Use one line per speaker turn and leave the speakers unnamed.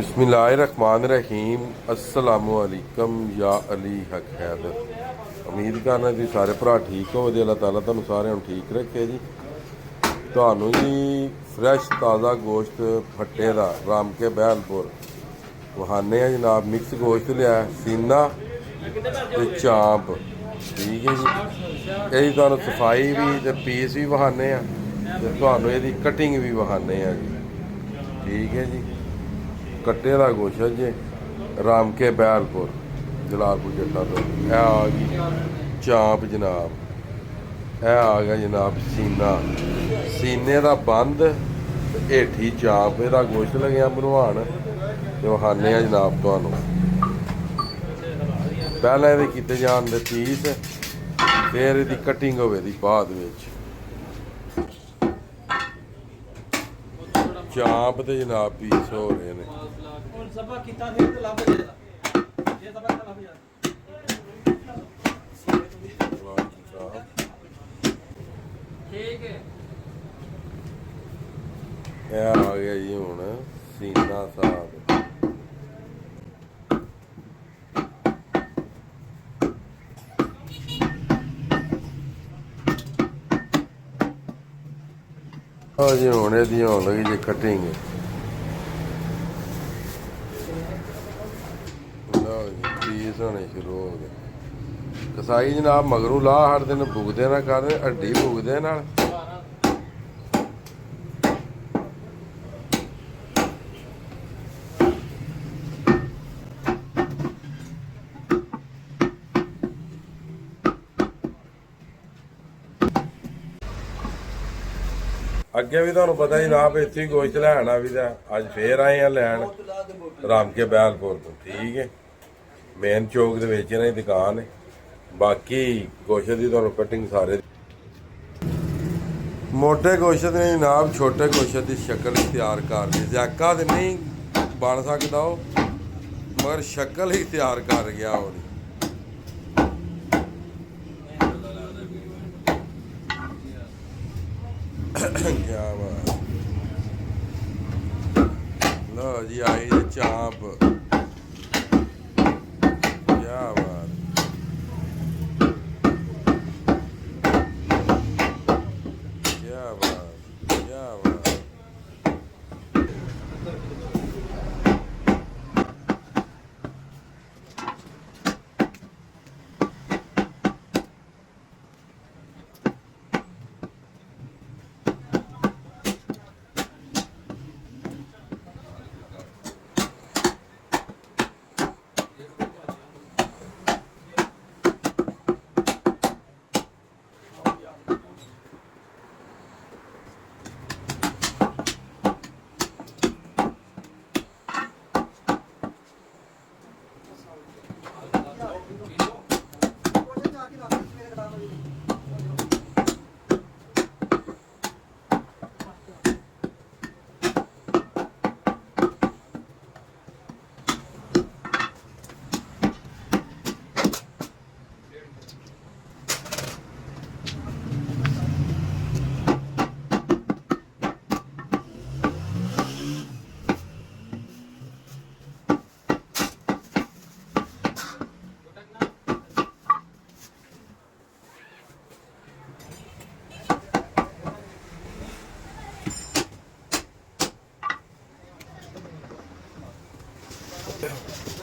बिस्मिल्लाहिर्रहमानिर्रहीम अस्सलामुअलैकुम या अली हक हैदर। उम्मीद करना जी सारे भरा ठीक हो, अल्लाह ताला तुहानू सारे ठीक रखे जी। तुहानू जी फ्रैश ताज़ा गोश्त फट्टे का राम के बैलपुर वहाने जनाब मिक्स गोश्त लिया सीना ते चांप, ठीक है जी। यही तुहानू सफाई भी ते पीस भी वहाने ते तुहानू इहदी कटिंग भी वहाने जी, ठीक है जी। कट्टे का गोशत जे राम के बैलपुर जलालपुर जट्टा तो यह आ गई चांप जनाब, यह आ गया जनाब सीना, सीने का बंद हेठी चांप, यदा गोश्त लगे बनवान तो वहाने जनाब तुहानू पहले ये किते जान दे पीस, फिर इसकी कटिंग होवे दी बाद विच चांप ते जनाब पीस हो रहे हैं। आ गया जी हुण सीना साग, जी हुण इहदी होन लगी जी कटिंग। पीस होने शुरू हो गए। कसाई जनाब मगरू ला हटदे ने, बुगदे ना करदे, हड्डी बुगदे नाल। अगे भी तुहानू पता जनाब इत्थे गोश्त लैन आ भी अज फिर आए हैं लैन राम के बैलपुर तो, ठीक है। मेन चौक दे विच इन्हां दी दुकान है। बाकी गोश्त की तुहानू कटिंग सारे मोटे गोश्त ने जनाब छोटे गोश्त की शक्ल इख्तियार कर ली, जैका तो नहीं बन सकता मगर शक्ल ही इख्तियार कर गया वो। क्या बात, लो जी आई जी चांप, क्या बात, क्या बात, क्या बात। Yeah.